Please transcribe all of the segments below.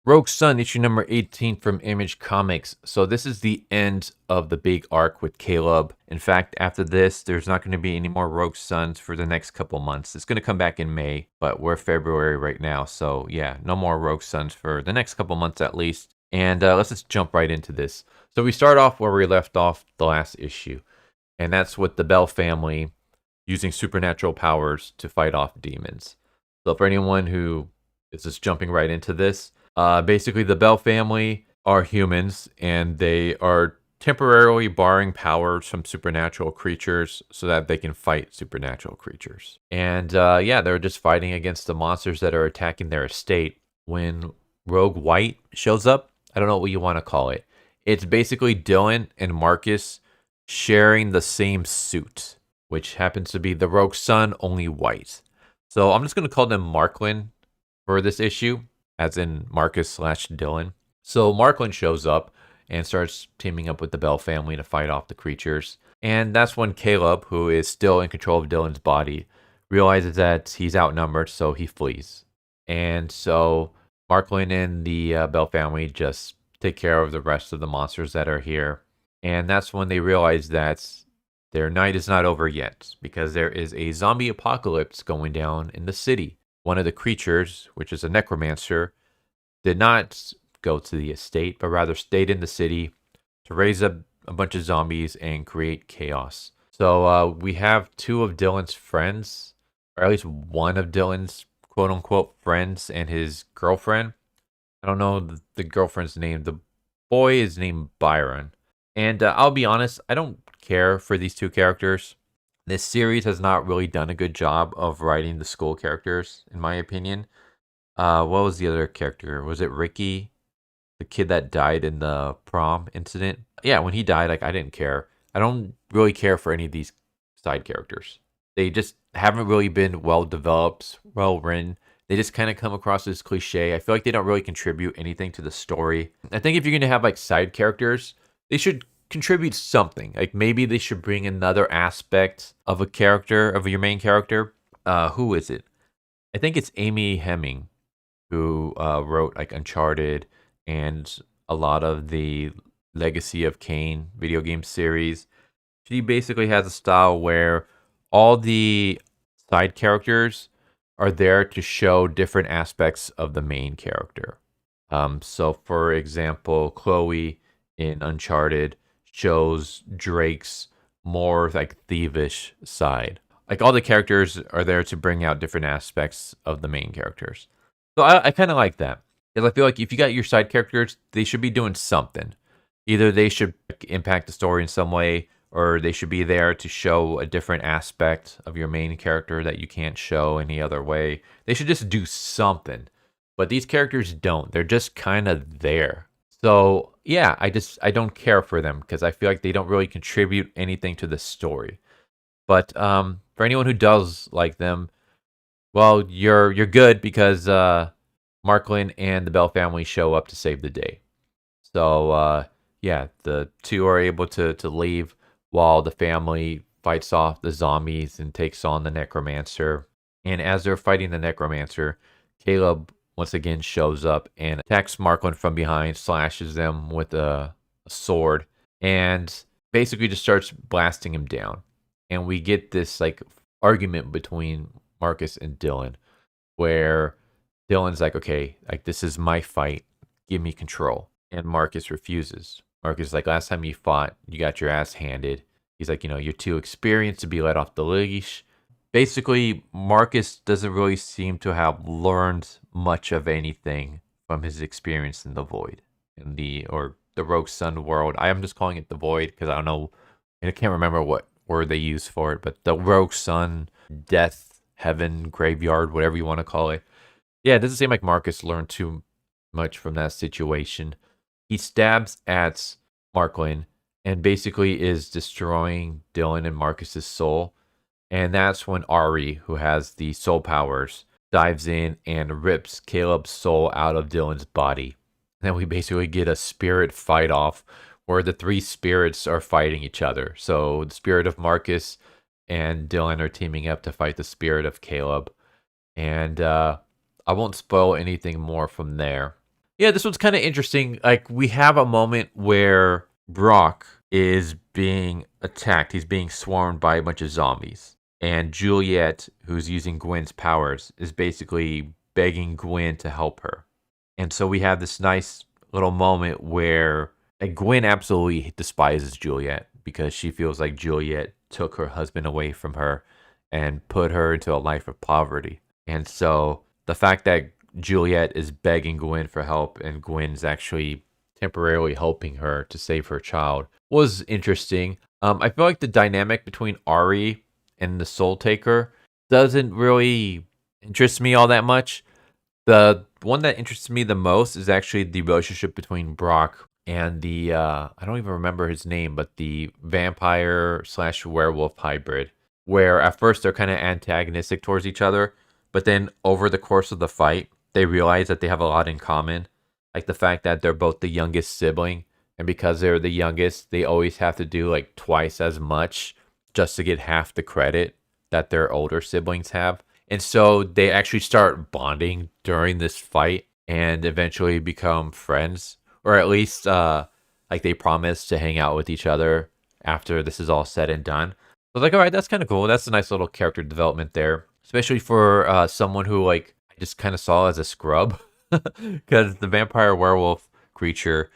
Rogue Sun, issue number 18 from Image Comics. So this is the end of the big arc with Caleb. In fact, after this, there's not going to be any more Rogue Suns for the next couple months. It's going to come back in May, but we're February right now. So yeah, no more Rogue Suns for the next couple months at least. And let's just jump right into this. So we start off where we left off the last issue. And that's with the Bell family using supernatural powers to fight off demons. So for anyone who is just jumping right into this, basically, the Bell family are humans, and they are temporarily borrowing powers from supernatural creatures so that they can fight supernatural creatures. And yeah, they're just fighting against the monsters that are attacking their estate. When Rogue White shows up, I don't know what you want to call it. It's basically Dylan and Marcus sharing the same suit, which happens to be the Rogue Sun, only white. So I'm just going to call them Marklin for this issue, as in Marcus/Dylan. So Marklin shows up and starts teaming up with the Bell family to fight off the creatures. And that's when Caleb, who is still in control of Dylan's body, realizes that he's outnumbered, so he flees. And so Marklin and the Bell family just take care of the rest of the monsters that are here. And that's when they realize that their night is not over yet, because there is a zombie apocalypse going down in the city. One of the creatures, which is a necromancer, did not go to the estate, but rather stayed in the city to raise up a bunch of zombies and create chaos. So we have two of Dylan's friends, or at least one of Dylan's quote-unquote friends and his girlfriend. I don't know the girlfriend's name. The boy is named Byron. And I'll be honest, I don't care for these two characters. This series has not really done a good job of writing the school characters, in my opinion. What was the other character? Was it Ricky? The kid that died in the prom incident? Yeah, when he died, like, I didn't care. I don't really care for any of these side characters. They just haven't really been well developed, well written. They just kind of come across as cliche. I feel like they don't really contribute anything to the story. I think if you're going to have like side characters, they should contribute something. Like maybe they should bring another aspect of a character, of your main character. Who is it? I think it's Amy Hemming, who wrote like Uncharted and a lot of the Legacy of Kain video game series. She basically has a style where all the side characters are there to show different aspects of the main character. So for example, Chloe in Uncharted shows Drake's more like thievish side. Like all the characters are there to bring out different aspects of the main characters. So I kind of like that. Because I feel like if you got your side characters, they should be doing something. Either they should impact the story in some way, or they should be there to show a different aspect of your main character that you can't show any other way. They should just do something. But these characters don't. They're just kind of there. So yeah, I don't care for them because I feel like they don't really contribute anything to the story. But for anyone who does like them, well, you're good because Marklin and the Bell family show up to save the day. So yeah, the two are able to leave while the family fights off the zombies and takes on the necromancer. And as they're fighting the necromancer, Caleb once again shows up and attacks Marklin from behind, slashes them with a sword, and basically just starts blasting him down. And we get this like argument between Marcus and Dylan, where Dylan's like, okay, like this is my fight, give me control. And Marcus refuses. Marcus is like, last time you fought, you got your ass handed. He's like, you're too experienced to be let off the leash. Basically, Marcus doesn't really seem to have learned much of anything from his experience in the Void, or the Rogue Sun world. I am just calling it the Void because I don't know, I can't remember what word they use for it, but the Rogue Sun, Death, Heaven, Graveyard, whatever you want to call it. Yeah, it doesn't seem like Marcus learned too much from that situation. He stabs at Marklin and basically is destroying Dylan and Marcus's soul. And that's when Ari, who has the soul powers, dives in and rips Caleb's soul out of Dylan's body. And then we basically get a spirit fight off where the three spirits are fighting each other. So the spirit of Marcus and Dylan are teaming up to fight the spirit of Caleb. And I won't spoil anything more from there. Yeah, this one's kind of interesting. Like, we have a moment where Brock is being attacked. He's being swarmed by a bunch of zombies. And Juliet, who's using Gwen's powers, is basically begging Gwen to help her. And so we have this nice little moment where like, Gwen absolutely despises Juliet because she feels like Juliet took her husband away from her and put her into a life of poverty. And so the fact that Juliet is begging Gwen for help and Gwen's actually temporarily helping her to save her child was interesting. I feel like the dynamic between Ari and the Soul Taker doesn't really interest me all that much. The one that interests me the most is actually the relationship between Brock and the I don't even remember his name, but the vampire slash werewolf hybrid. Where at first they're kind of antagonistic towards each other, but then over the course of the fight, they realize that they have a lot in common. Like the fact that they're both the youngest sibling, and because they're the youngest, they always have to do like twice as much just to get half the credit that their older siblings have. And so they actually start bonding during this fight and eventually become friends, or at least like they promise to hang out with each other after this is all said and done. So like, all right, that's kind of cool. That's a nice little character development there, especially for someone who like I just kind of saw as a scrub, because the vampire werewolf creature,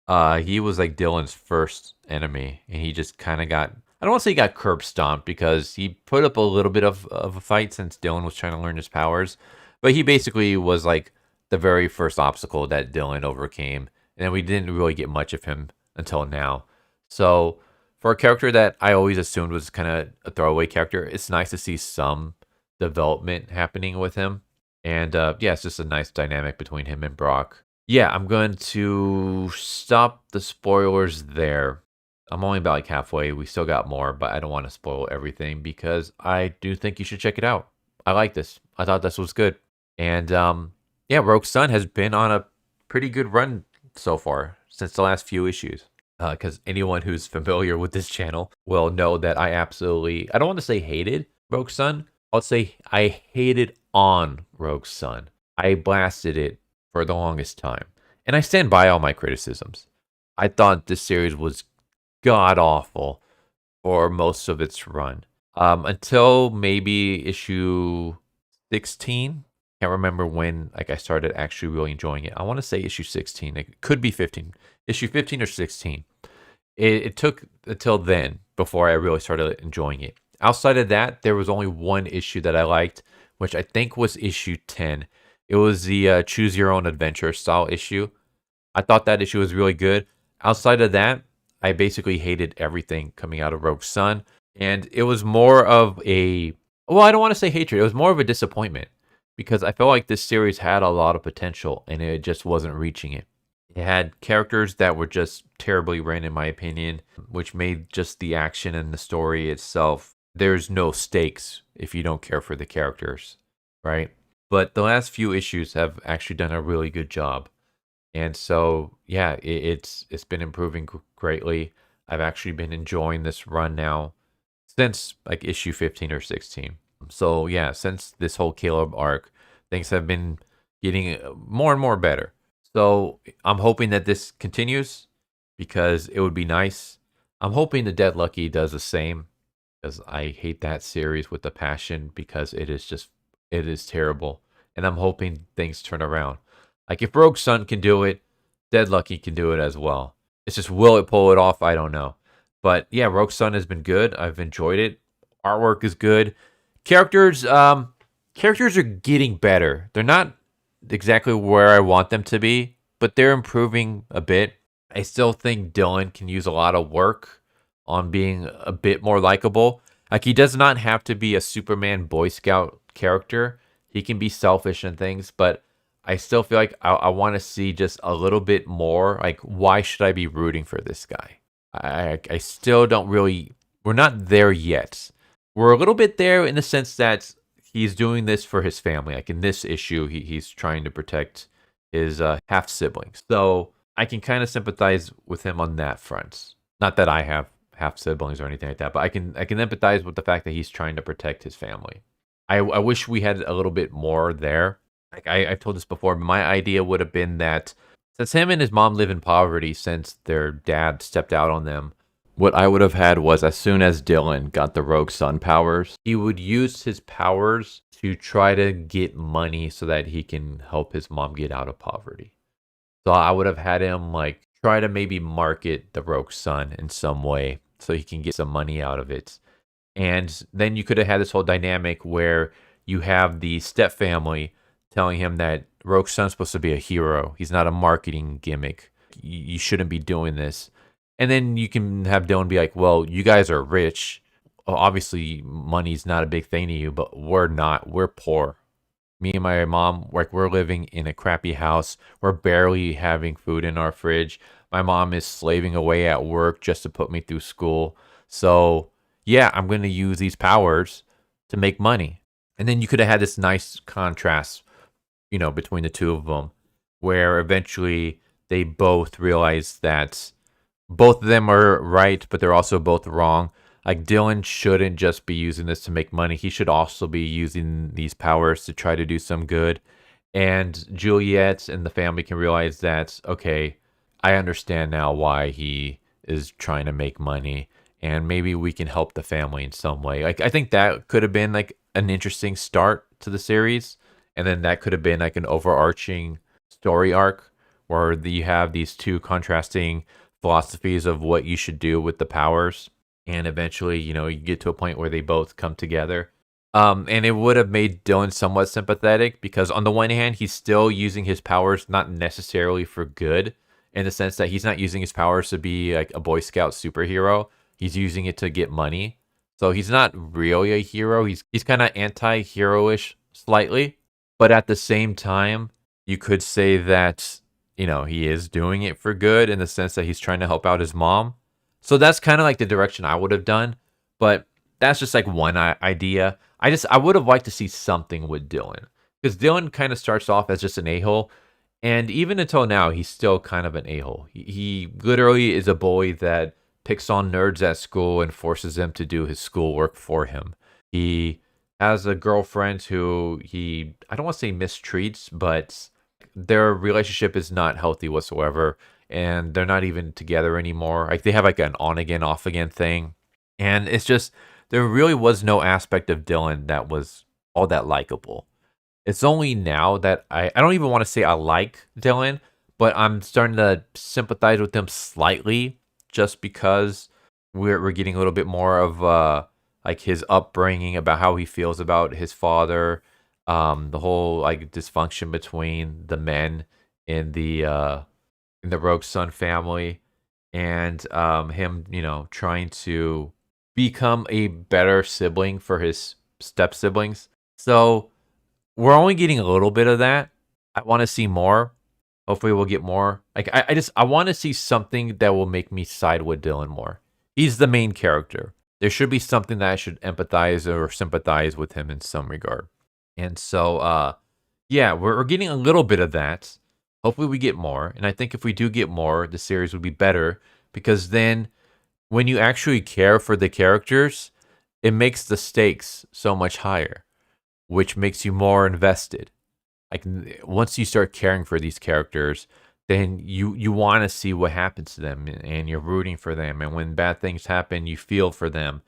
he was like Dylan's first enemy, and he just kind of got. I don't want to say he got curb stomped because he put up a little bit of a fight since Dylan was trying to learn his powers, but he basically was like the very first obstacle that Dylan overcame, and we didn't really get much of him until now. So for a character that I always assumed was kind of a throwaway character, it's nice to see some development happening with him. And yeah, it's just a nice dynamic between him and Brock. Yeah, I'm going to stop the spoilers there. I'm only about like halfway. We still got more, but I don't want to spoil everything because I do think you should check it out. I like this. I thought this was good. And yeah, Rogue Sun has been on a pretty good run so far since the last few issues. Because anyone who's familiar with this channel will know that I absolutely, I don't want to say hated Rogue Sun. I'll say I hated on Rogue Sun. I blasted it for the longest time. And I stand by all my criticisms. I thought this series was god awful for most of its run. Until maybe issue 16. Can't remember when like I started actually really enjoying it. I want to say issue 16. It could be 15. Issue 15 or 16. It took until then before I really started enjoying it. Outside of that, there was only one issue that I liked, which I think was issue 10. It was the Choose Your Own Adventure style issue. I thought that issue was really good. Outside of that, I basically hated everything coming out of Rogue Sun. And it was more of a, well, I don't want to say hatred. It was more of a disappointment because I felt like this series had a lot of potential and it just wasn't reaching it. It had characters that were just terribly written, in my opinion, which made just the action and the story itself. There's no stakes if you don't care for the characters, right? But the last few issues have actually done a really good job. And so, yeah, it's been improving greatly. I've actually been enjoying this run now since like issue 15 or 16. So, yeah, since this whole Caleb arc, things have been getting more and more better. So I'm hoping that this continues because it would be nice. I'm hoping the Dead Lucky does the same because I hate that series with a passion because it is terrible. And I'm hoping things turn around. Like if Rogue Sun can do it, Dead Lucky can do it as well. It's just will it pull it off? I don't know. But yeah, Rogue Sun has been good. I've enjoyed it. Artwork is good. Characters are getting better. They're not exactly where I want them to be, but they're improving a bit. I still think Dylan can use a lot of work on being a bit more likable. Like he does not have to be a Superman Boy Scout character. He can be selfish and things, but I still feel like I want to see just a little bit more. Like, why should I be rooting for this guy? I still don't really. We're not there yet. We're a little bit there in the sense that he's doing this for his family. Like in this issue, he's trying to protect his half siblings. So I can kind of sympathize with him on that front. Not that I have half siblings or anything like that, but I can empathize with the fact that he's trying to protect his family. I wish we had a little bit more there. Like I've told this before, my idea would have been that Since him and his mom live in poverty since their dad stepped out on them, what I would have had was as soon as Dylan got the Rogue Sun powers, he would use his powers to try to get money so that he can help his mom get out of poverty. So I would have had him like try to maybe market the Rogue Sun in some way so he can get some money out of it. And then you could have had this whole dynamic where you have the step family telling him that Rogue Sun's supposed to be a hero. He's not a marketing gimmick. You shouldn't be doing this. And then you can have Dylan be like, well, you guys are rich. Obviously, money's not a big thing to you, but we're not. We're poor. Me and my mom, like, we're living in a crappy house. We're barely having food in our fridge. My mom is slaving away at work just to put me through school. So, yeah, I'm going to use these powers to make money. And then you could have had this nice contrast, between the two of them, where eventually they both realize that both of them are right, but they're also both wrong. Like Dylan shouldn't just be using this to make money. He should also be using these powers to try to do some good. And Juliet and the family can realize that, okay, I understand now why he is trying to make money. And maybe we can help the family in some way. Like I think that could have been like an interesting start to the series. And then that could have been like an overarching story arc where you have these two contrasting philosophies of what you should do with the powers. And eventually, you get to a point where they both come together. And it would have made Dylan somewhat sympathetic because on the one hand, he's still using his powers not necessarily for good, in the sense that he's not using his powers to be like a Boy Scout superhero. He's using it to get money. So he's not really a hero. He's kind of anti-hero-ish slightly. But at the same time, you could say that, he is doing it for good in the sense that he's trying to help out his mom. So that's kind of like the direction I would have done. But that's just like one idea. I would have liked to see something with Dylan. Because Dylan kind of starts off as just an a-hole. And even until now, he's still kind of an a-hole. He literally is a bully that picks on nerds at school and forces them to do his schoolwork for him. He has a girlfriend who I don't want to say mistreats, but their relationship is not healthy whatsoever. And they're not even together anymore. Like they have like an on again, off again thing. And it's just, there really was no aspect of Dylan that was all that likable. It's only now that I don't even want to say I like Dylan, but I'm starting to sympathize with him slightly just because we're getting a little bit more of like his upbringing, about how he feels about his father, the whole like dysfunction between the men in the Rogue Sun family, and him, trying to become a better sibling for his step siblings. So we're only getting a little bit of that. I want to see more. Hopefully we'll get more. Like I want to see something that will make me side with Dylan more. He's the main character. There should be something that I should empathize or sympathize with him in some regard. And so yeah, we're getting a little bit of that. Hopefully we get more. And I think if we do get more, the series would be better, because then when you actually care for the characters, it makes the stakes so much higher, which makes you more invested. Like once you start caring for these characters, then you want to see what happens to them, and you're rooting for them. And when bad things happen, you feel for them.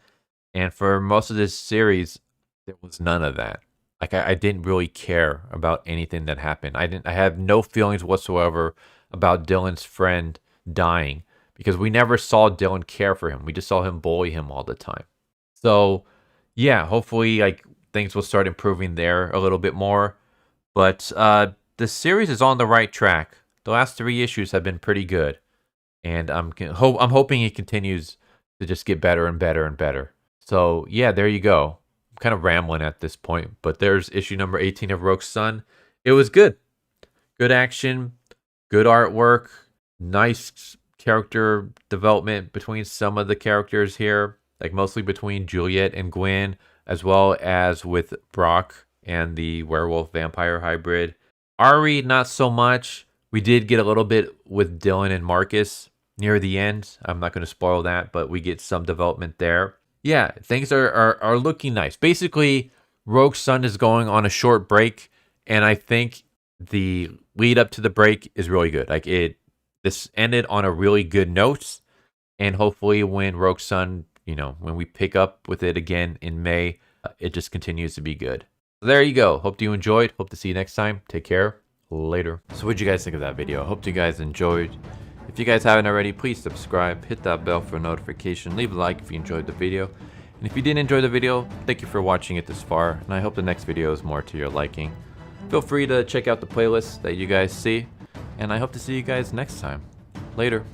And for most of this series, there was none of that. Like I didn't really care about anything that happened. I have no feelings whatsoever about Dylan's friend dying, because we never saw Dylan care for him. We just saw him bully him all the time. So yeah, hopefully like things will start improving there a little bit more. But the series is on the right track. The last 3 issues have been pretty good, and I'm hoping it continues to just get better and better and better. So yeah, there you go. I'm kind of rambling at this point, but there's issue number 18 of Rogue Sun. It was good. Good action, good artwork, nice character development between some of the characters here, like mostly between Juliet and Gwen, as well as with Brock and the werewolf vampire hybrid. Ari, not so much. We did get a little bit with Dylan and Marcus near the end. I'm not going to spoil that, but we get some development there. Yeah, things are looking nice. Basically, Rogue Sun is going on a short break, and I think the lead up to the break is really good. Like this ended on a really good note, and hopefully when Rogue Sun, when we pick up with it again in May, it just continues to be good. So there you go. Hope you enjoyed. Hope to see you next time. Take care. Later. So what'd you guys think of that video? I hope you guys enjoyed. If you guys haven't already, please subscribe, hit that bell for a notification, leave a like if you enjoyed the video. And if you didn't enjoy the video, thank you for watching it this far, and I hope the next video is more to your liking. Feel free to check out the playlist that you guys see, and I hope to see you guys next time. Later.